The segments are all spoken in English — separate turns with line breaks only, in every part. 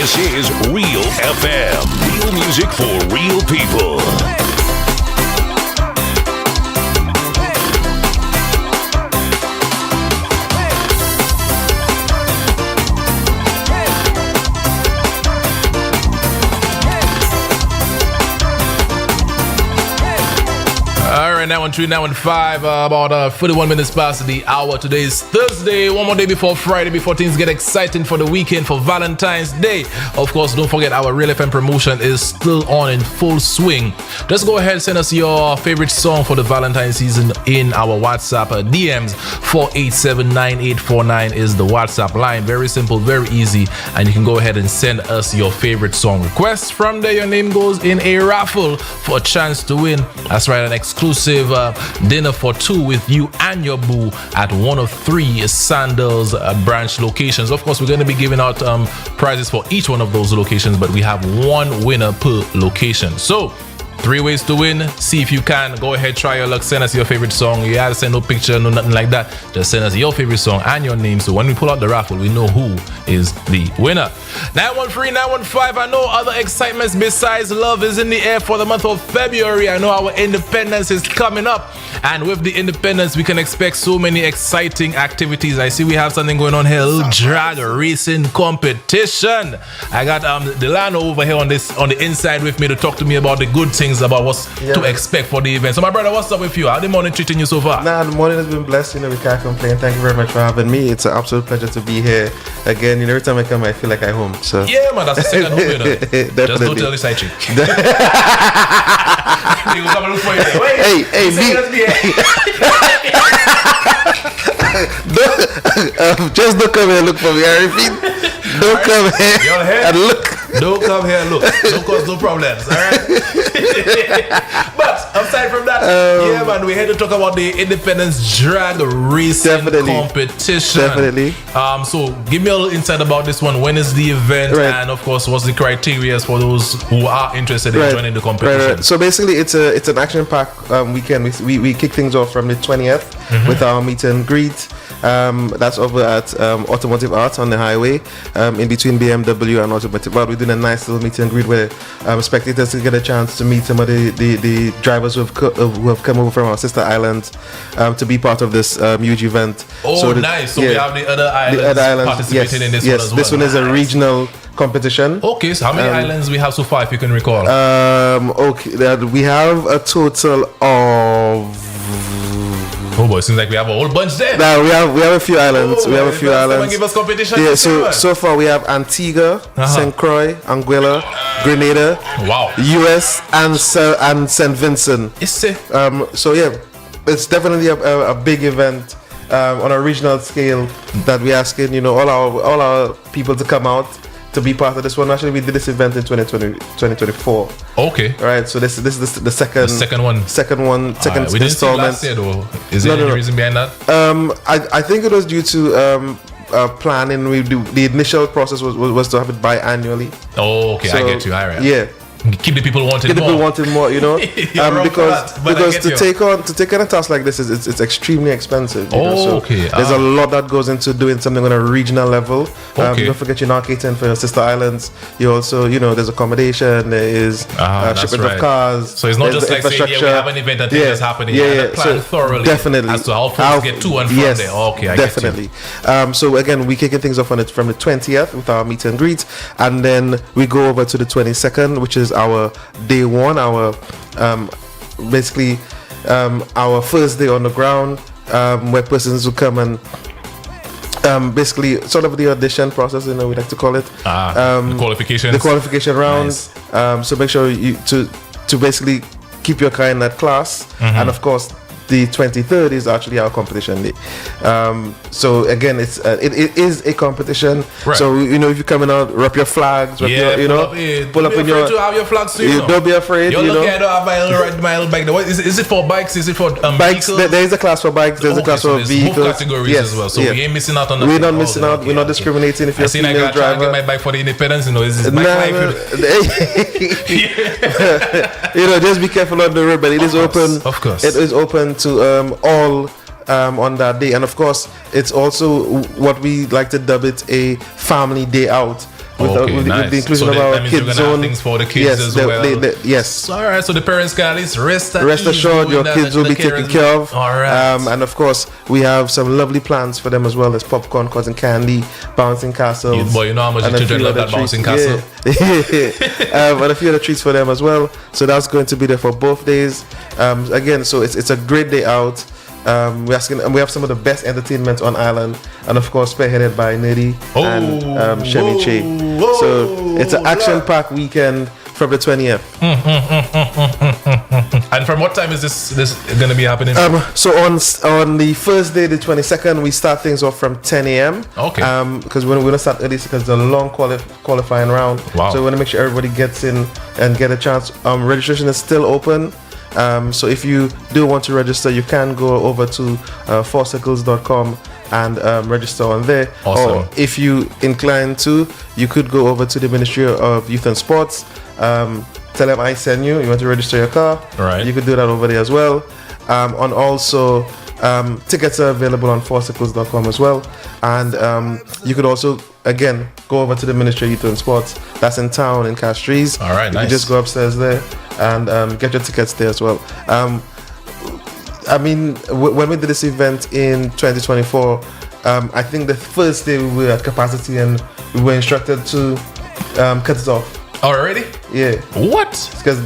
This is Real FM. Real music for real people.
Alright, 913, 915, about 41 minutes past the hour. Today is Thursday, one more day before Friday, before things get exciting for the weekend, for Valentine's Day. Of course, don't forget our Real FM promotion is still on in full swing. Just go ahead, send us your favorite song for the Valentine season in our WhatsApp DMs. 4879849 is the WhatsApp line. Very simple, very easy, and you can go ahead and send us your favorite song requests. From there, your name goes in a raffle for a chance to win. That's right, an exclusive dinner for two with you and your boo at one of three Sandals branch locations. Of course, we're going to be giving out prizes for each one of those locations, but we have one winner per location. So 3 ways to win. See if you can. Go ahead, try your luck. Send us your favorite song. You have to send no picture, no nothing like that. Just send us your favorite song and your name. So when we pull out the raffle, we know who is the winner. 913, 915. I know other excitements besides love is in the air for the month of February. I know our independence is coming up. And with the independence, we can expect so many exciting activities. I see we have something going on here. A little drag racing competition. I got Delano over here on the inside with me to talk to me about the good things, about what's to expect for the event. So my brother, what's up with you? How the morning treating you so far?
The morning has been blessed. We can't complain. Thank you very much for having me. It's an absolute pleasure to be here again. Every time I come, I feel like I'm home. So
yeah, man, that's the second home. Just don't tell the side chick. He will come and look for you. Wait,
hey, me. Just don't come here and look for me. I repeat, don't come here and look.
Don't come here and look. Don't cause no problems. All right. But aside from that, yeah, man, we're here to talk about the Independence Drag Racing competition.
Definitely.
So give me a little insight about this one. When is the event, and of course, what's the criteria for those who are interested in joining the competition?
Right. So basically, it's an action-packed weekend. We kick things off from the 20th with our meet and greet. That's over at Automotive Arts on the highway, in between BMW and Automotive Art. We're doing a nice little meet and greet where spectators can get a chance to meet some of the drivers who have come over from our sister islands to be part of this huge event.
Oh, so nice. So we have the other islands participating in this one as well.
This one is a regional competition.
Okay, so how many islands we have so far, if you can recall?
We have a total of...
Oh boy, seems like we have a whole bunch there.
No, we have a few islands. We have a few islands.
Give us competition.
Yeah, so far we have Antigua, St. Croix, Anguilla, Grenada, US, and St. Vincent. So yeah, it's definitely a big event on a regional scale that we're asking all our people to come out to be part of this one. Actually, we did this event in 2024.
Okay.
Right. So this is the second
one.
Second
we didn't see last year though. Is there any reason behind that?
I think it was due to planning. The initial process was to have it biannually.
Oh, okay. So, I get you. All right.
Yeah.
Keep the people wanting
more. Because to take on a task like this it's extremely expensive. There's a lot that goes into doing something on a regional level. Don't forget you're not catering for your sister islands. You also there's accommodation, there is shipment of cars.
So it's not just like saying we have an event and things is happening. Plan thoroughly
definitely
as to how folks get to and from there. Okay, I
definitely.
Get you.
So again, we're kicking things off from the 20th with our meet and greet, and then we go over to the 22nd, which is our day one, our basically our first day on the ground, where persons will come and basically sort of the audition process, we like to call it,
the
qualification round. Nice. So make sure you to basically keep your car in that class, and of course the 23rd is actually our competition day. So again, it is a competition. Right. So if you're coming out, rep your flags, pull up in your.
To have your flags too.
Don't be afraid.
You're lucky I don't have my little bike. Is it for bikes? Is it for
bikes?
Vehicles?
There is a class for bikes. There's a class for vehicles.
Both categories as well. So we ain't missing out on.
We're not missing out. We're not discriminating. If you're a female driver,
I get my bike for the independence. Is bike life.
Just be careful on the road. But it is open.
Of course.
It is open to all on that day, and of course it's also what we like to dub it a family day out. with,
Okay,
with,
nice.
with the inclusion
So
of
that
our
means you're
kids
gonna have
zone.
things for the kids as well.
Yes.
All right, so the parents can at least rest
Assured, your kids will be taken care of.
All right.
And of course, we have some lovely plans for them as well. There's popcorn, cotton candy, bouncing castles.
Boy, you know how much
and
the
a
children
few
love
other
that bouncing
treats.
castle.
Yeah. And a few other treats for them as well. So that's going to be there for both days. Again, so it's a great day out. We have some of the best entertainment on island, and of course spearheaded by Nidhi and Shemi Che. So it's an action-packed weekend from the 20th.
And from what time is this going to be happening?
So on the first day, the 22nd, we start things off from 10 a.m.
Okay.
Because we're going to start early because it's a long qualifying round.
Wow.
So we want to make sure everybody gets in and get a chance. Registration is still open. So if you do want to register, you can go over to 4circles.com and register on there.
Awesome.
Or if you incline to, you could go over to the Ministry of Youth and Sports. Tell them I send you. You want to register your car?
Right.
You could do that over there as well. And also, tickets are available on 4circles.com as well. And you could also, again, go over to the Ministry of Youth and Sports. That's in town in Castries.
All right,
you
nice.
can just go upstairs there and get your tickets there as well. I mean, when we did this event in 2024, I think the first day we were at capacity and we were instructed to cut it off.
Already?
Yeah.
What?
Because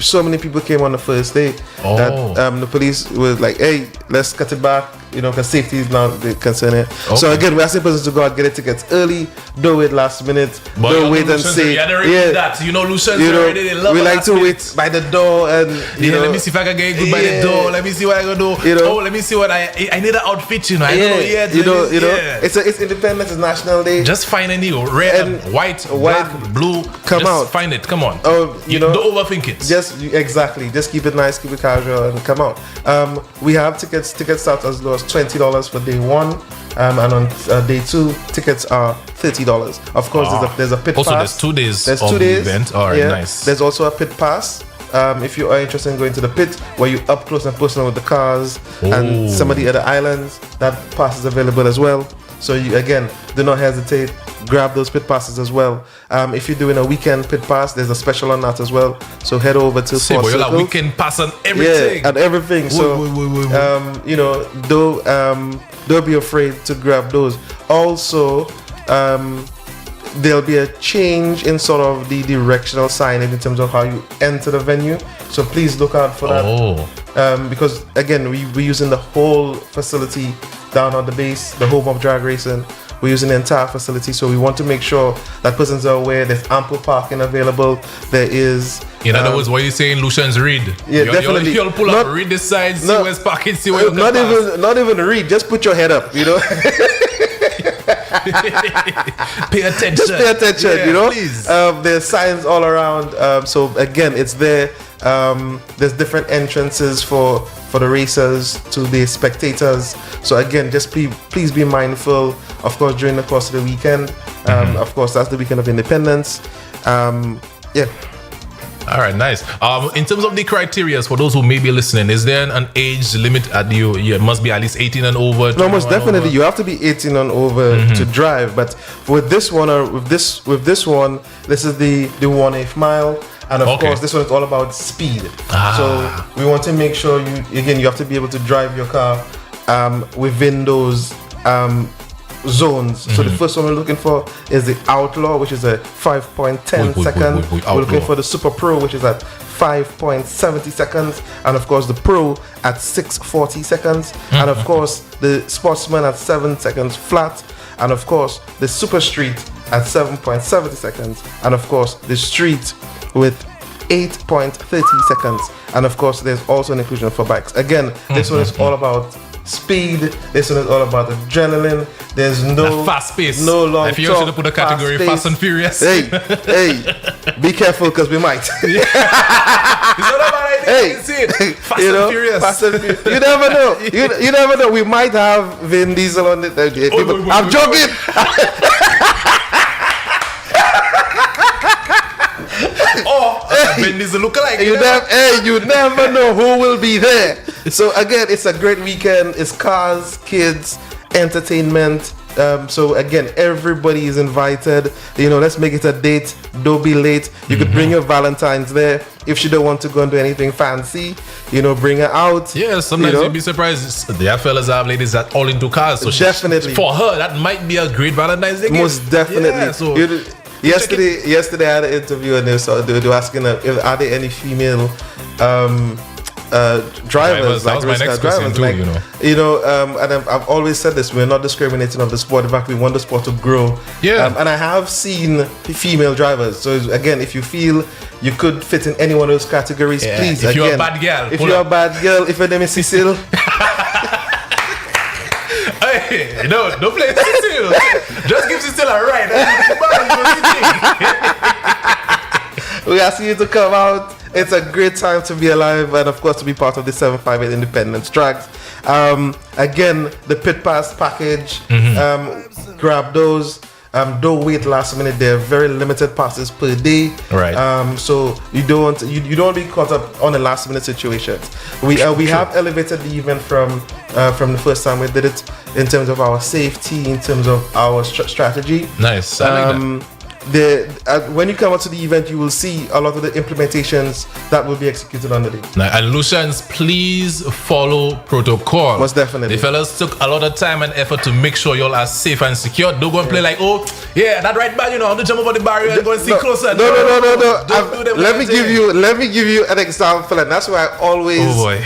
so many people came on the first day that the police was like, hey, let's cut it back, because safety is now the concern here.
Okay.
So again, we're asking persons to go out, get the tickets early, don't wait last minute, don't wait and say,
that. Lucians already, they love
we like to wait by the door and,
let me see if I can get good by the door. Let me see what I can do. Let me see what I need an outfit, I don't know yet.
It's Independence, it's National Day.
Just find any red and white, black, blue.
Come out.
Find it. Come on.
Don't
overthink it.
Just keep it nice, keep it casual, and come out. We have tickets. Tickets start as low as $20 for day one, and on day two, tickets are $30. Of course, there's a pit pass.
Also, there's 2 days.
There's
of
2
the
days.
event. All right, nice.
There's also a pit pass. If you are interested in going to the pit, where you up close and personal with the cars and some of the other islands, that pass is available as well. So you, again, do not hesitate. Grab those pit passes as well. If you're doing a weekend pit pass, there's a special on that as well. So head over to 4 Circles.
Like weekend pass on everything.
Yeah, and everything. So don't be afraid to grab those. Also, there'll be a change in sort of the directional signage in terms of how you enter the venue. So please look out for that. Because again, we're using the whole facility down on the base, the home of drag racing. We're using the entire facility, so we want to make sure that persons are aware there's ample parking available. There is.
In other words, what are you saying, Lucians, read?
Yeah, definitely.
You'll pull up, read this side, see where's parking, see where you can pass.
Not even read. Just put your head up.
Pay attention.
Just pay attention.
Please.
There's signs all around. So again, it's there. There's different entrances for the racers to the spectators. So again, just please be mindful. Of course, during the course of the weekend. Of course, that's the weekend of Independence. Yeah.
All right, nice. In terms of the criteria for those who may be listening, is there an age limit at you? It must be at least 18 and over.
No, most definitely. You have to be 18 and over to drive. But with this one, this is the 1/8 mile. And of course, this one is all about speed. So we want to make sure you have to be able to drive your car within those zones. So the first one we're looking for is the Outlaw, which is at 5.10 seconds. We're looking for the Super Pro, which is at 5.70 seconds, and of course the Pro at 6.40 seconds, and of course the Sportsman at 7 seconds flat, and of course the Super Street at 7.70 seconds, and of course the Street with 8.30 seconds, and of course there's also an inclusion for bikes. Again, this one is all about speed. This one is all about adrenaline. There's no
fast pace.
No long
talk. If you should put a category Fast and Furious.
Hey, be careful because we might.
It's not a bad idea. Fast and Furious.
Fast and Furious. You never know. You never know. We might have Vin Diesel on it. I'm joking.
Vin Diesel lookalike.
You never know who will be there. So again, it's a great weekend. It's cars, kids, entertainment, So again, everybody is invited. Let's make it a date. Don't be late. You could bring your Valentine's there. If she don't want to go and do anything fancy, bring her out.
Yeah, sometimes you'd be surprised. There are fellas that have ladies that all into cars. So
definitely.
For her, that might be a great Valentine's Day gift.
Most definitely.
Yeah, so
yesterday I had an interview and they were asking are there any female drivers,
that was my next question too,
and I've always said this: we're not discriminating of the sport. In fact, we want the sport to grow.
Yeah.
And I have seen female drivers. So again, if you feel you could fit in any one of those categories, please.
If you're a bad girl,
if you're a bad girl, if your name is Cecile.
Hey, don't play Cecile. Just give Cecile a ride.
We ask you to come out. It's a great time to be alive and of course to be part of the 758 Independence Tracks. Again, the pit pass package, grab those. Don't wait last minute. There are very limited passes per day.
Right.
So you don't be caught up on the last minute situations. We have elevated the event from the first time we did it in terms of our safety, in terms of our strategy.
Nice. I like that.
When you come out to the event, you will see a lot of the implementations that will be executed on the day.
Now, and Lucians, please follow protocol.
Most definitely.
The fellas took a lot of time and effort to make sure y'all are safe and secure. Don't go and play like, that right bad, I'm to jump over the barrier and go and see closer.
No.
Don't do
let me give you an example, and that's why I always.
Oh boy.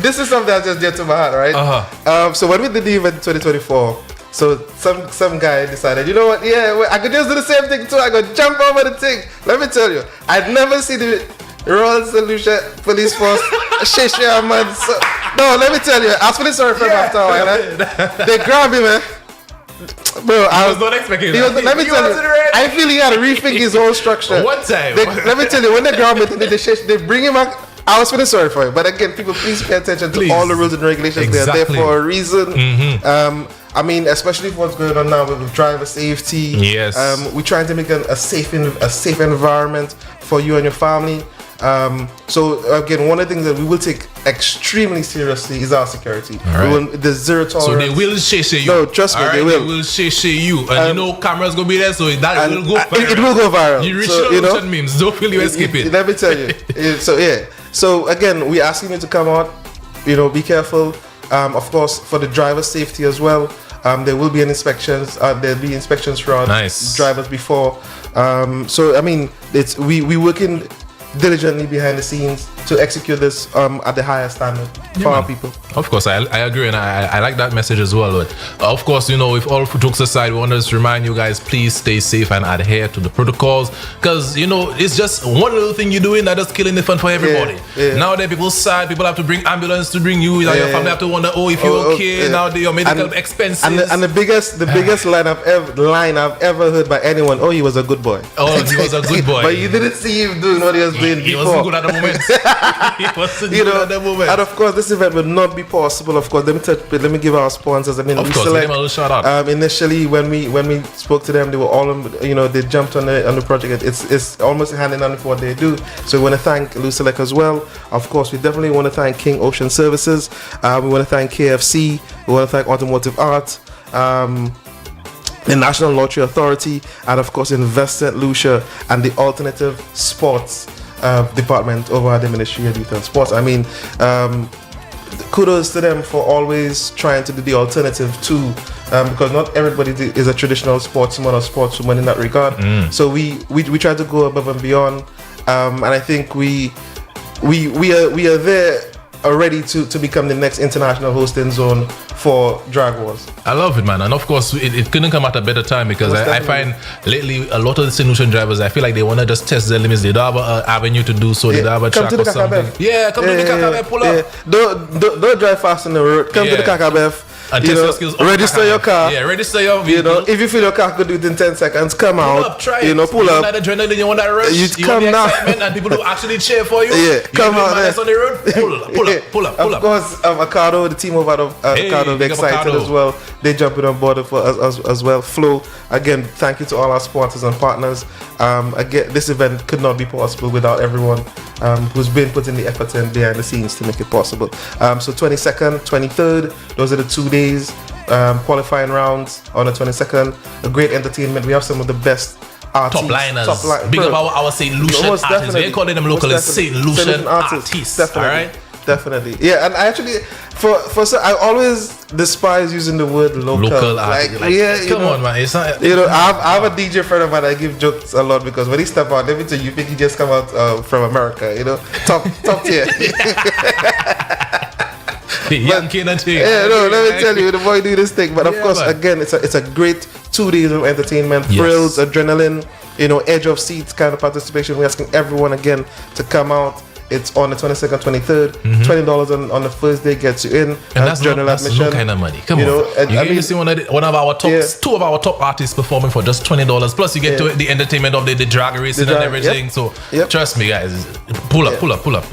This is something that just get to my heart, right? So when we did the event in 2024. So some guy decided, you know what? Yeah, I could just do the same thing too. I could jump over the thing. Let me tell you, I'd never seen the Royal Solution Police Force man. So, no, let me tell you, I was feeling sorry for him after a while. They grabbed him, man. Bro, I was
not expecting that.
Let me tell you, I feel he had to rethink his whole structure.
One time.
Let me tell you, when they grab him, they bring him back. I was feeling sorry for him, but again, people, please pay attention to all the rules and regulations.
Exactly.
They're there for a reason. I mean, especially for what's going on now with driver safety.
Yes.
We're trying to make a safe environment for you and your family. So again, one of the things that we will take extremely seriously is our security. There's zero tolerance.
So they will share you.
No, trust me, they will.
They will share you, and cameras gonna be there, so that will go viral.
It will go viral.
You reach memes. Don't feel you escape it.
Let me tell you. So again, we're asking you to come out. Be careful. Of course, for the driver's safety as well. There will be inspections. There'll be inspections for our drivers before. So I mean, we working diligently behind the scenes to execute this at the highest standard for our people.
Of course, I agree, and I like that message as well. But of course, with all jokes aside, we want to just remind you guys, please stay safe and adhere to the protocols, because it's just one little thing you're doing that is killing the fun for everybody. Nowadays, people sad, people have to bring ambulance to bring you. Your family have to wonder, if you're okay. Now your medical expenses.
And the biggest line I've ever heard by anyone. Oh, he was a good boy.
Oh, he was a good boy.
But you didn't see him doing what he was doing before.
He wasn't good at the moment.
And of course, this event would not be possible. Of course, let me give our sponsors. I mean,
of course, give them a little shout out.
Initially, when we spoke to them, they were all they jumped on the project. It's almost hand in hand with what they do. So we want to thank Lucelec as well. Of course, we definitely want to thank King Ocean Services. We want to thank KFC. We want to thank Automotive Art. The National Lottery Authority, and of course Invest St. Lucia and the Alternative Sports Department over at the Ministry of Youth and Sports. I mean, kudos to them for always trying to do the alternative too, because not everybody is a traditional sportsman or sportswoman in that regard. So we try to go above and beyond, and I think we are there ready to become the next international hosting zone for Drag Wars.
I love it, man. And of course, it couldn't come at a better time, because I find lately a lot of the St. Lucian drivers, I feel like they want to just test their limits. They don't have an avenue to do so. They don't have a track or something. Come to the Kakabef, pull up.
Don't drive fast on the road. Come to the Kakabef.
And test your skills.
Register your car.
Register your vehicle.
If you feel your car could do it in 10 seconds, come out.
Try it.
Pull up.
You want that adrenaline, you want that rush, you want the excitement, and people who actually cheer for you.
Come out there.
On the road. Pull up.
Of course, Avocado, the team over at Avocado, they're excited as well. They jumping on board for us as well. Flow, again, thank you to all our sponsors and partners. Again, this event could not be possible without everyone who's been putting the effort in behind the scenes to make it possible. So 22nd, 23rd, those are the 2 days. qualifying rounds on the 22nd. A great entertainment. We have some of the best artists.
Top liners. Big up our St. Lucian
Most
artists.
definitely.
We call them local as St. Lucian artists.
Definitely.
All right?
Definitely. Yeah, and I actually, I always despise using the word local.
artists.
Come
on, man. It's not,
I have a DJ friend of mine. I give jokes a lot because when he step out, let me tell you, think he just come out from America. Top tier.
Young kid and thing.
Yeah, no, let me tell you, the boy do this thing. But of course, again, it's a great 2 days of entertainment, thrills, adrenaline, edge of seats kind of participation. We're asking everyone again to come out. It's on the 22nd, 23rd. $20 on the first day gets you in.
And that's
general admission.
no kind of money. Come on. You see one of our top, two of our top artists performing for just $20. Plus, you get to the entertainment of the drag racing and everything. So, trust me, guys. Pull up.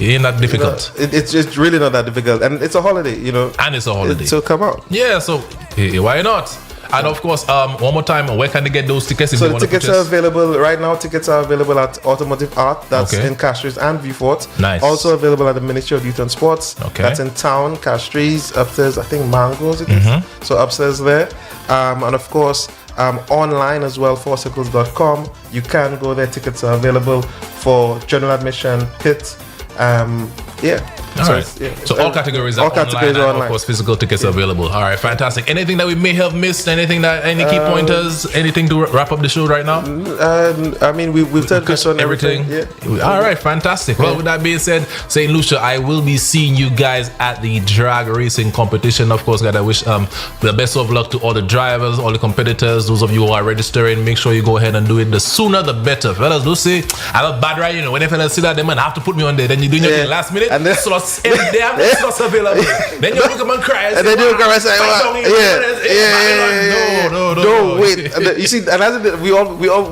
It ain't that difficult.
It's just really not that difficult. And it's a holiday,
And it's a holiday.
So come out.
Yeah, so why not? And of course, one more time, where can they get those tickets?
So the tickets are available right now. Tickets are available at Automotive Art. That's in Castries and Vieux-Fort.
Nice.
Also available at the Ministry of Youth and Sports.
Okay.
That's in town, Castries. Upstairs, I think Mangoes it is. So upstairs there. And of course, online as well, fourcircles.com. You can go there. Tickets are available for general admission, pit.
So all categories are online, and of course physical tickets are available. All right, fantastic. Anything that we may have missed? Anything that any key pointers? Anything to wrap up the show right now?
I mean, we've touched on everything.
All right, fantastic. Well, with that being said, St. Lucia, I will be seeing you guys at the drag racing competition. Of course, gotta wish the best of luck to all the drivers, all the competitors, those of you who are registering. Make sure you go ahead and do it. The sooner the better. Fellas, don't say I have a bad ride. When fellas see that, they might have to put me on there. Then you do your thing last minute. And then slots every day. Slots available. Then you look at and cry.
And then you cry and say, no, wait. You see, and as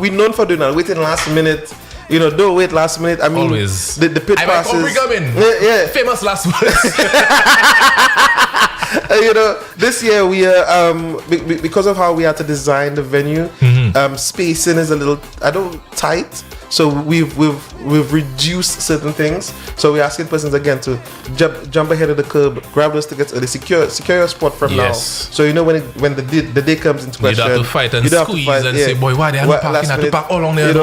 we known for doing that, waiting last minute. Don't wait last minute. I mean,
always
the pit passes.
Famous last minute.
This year we are because of how we had to design the venue. Spacing is a little tight. So we've reduced certain things. So we're asking persons again to jump ahead of the curb, grab those tickets early, secure your spot from now. So when the day comes into question,
you don't have to fight and squeeze and say, boy, why they have to park? I have to park all along there.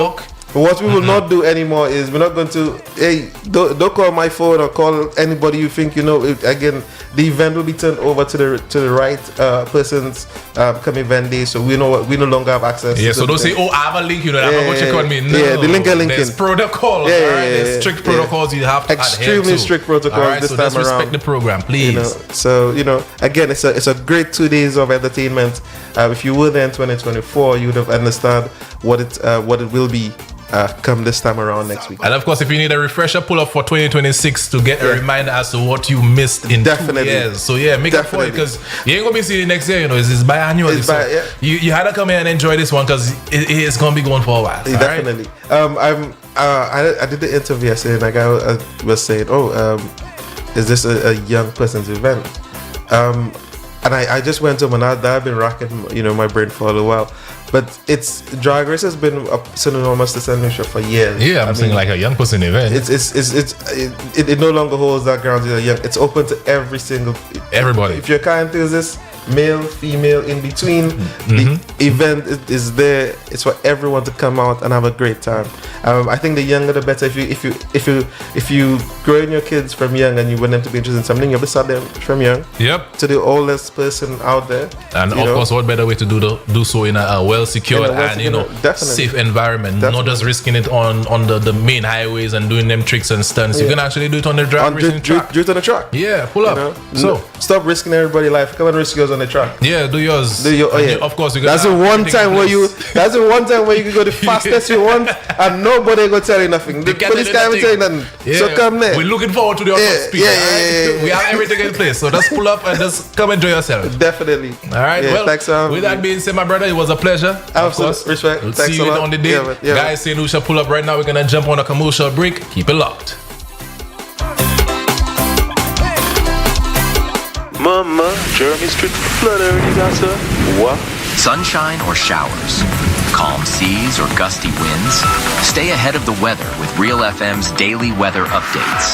What we will not do anymore is we're not going to, don't call my phone or call anybody you think again, the event will be turned over to the right person's come event day, so we no longer have access.
Yeah, so don't say, I have a link, I'm going to go check on me. No,
the link
there's protocols. There's strict protocols you have to
extremely
adhere to.
Strict protocols this
so
time
let's respect
around.
the program, please.
Again, it's a great 2 days of entertainment. If you were there in 2024, you would have understood what it will be. Come this time around next week.
And of course, if you need a refresher, pull up for 2026 to get a reminder as to what you missed in 2 years. So make it for it, because you ain't gonna be seeing it next year. It's biannual. You had to come here and enjoy this one because it's gonna be going for a while.
Definitely. Right? I did the interview yesterday, and a guy was saying, is this a young person's event? And I just went to him, and I've been racking my brain for a little while. But Drag Race has been synonymous to St. Lucia for years.
Yeah, I'm saying like a young person event.
It no longer holds that ground. It's open to everybody. If you're a car enthusiast, male, female, in between, the event is there. It's for everyone to come out and have a great time. I think the younger the better. If you growing your kids from young and you want them to be interested in something, you have to start them from young.
Yep.
To the oldest person out there.
And of course, what better way to do so in a well secured and safe environment, not just risking it on the main highways and doing them tricks and stunts. You can actually do it on the drag racing track.
Do it on the track.
Yeah, pull up.
So stop risking everybody's life. Come and risk yours on the track.
Yeah, do yours. Of course,
that's the one time where you can go the fastest you want and nobody gonna tell you nothing. The police can't even tell you nothing.
Yeah.
So come there.
We're looking forward to the speed. We have everything in place. So just pull up and just come enjoy yourself.
Definitely.
All right. Well,
thanks,
with that being said, my brother, it was a pleasure.
Absolutely. Respect.
We'll
thanks
see you on the day. Guys, St. Lucia, pull up right now. We're gonna jump on a commercial break. Keep it locked.
Mama, Jeremy Street flooded, you got sir? What?
Sunshine or showers, calm seas or gusty winds. Stay ahead of the weather with Real FM's daily weather updates.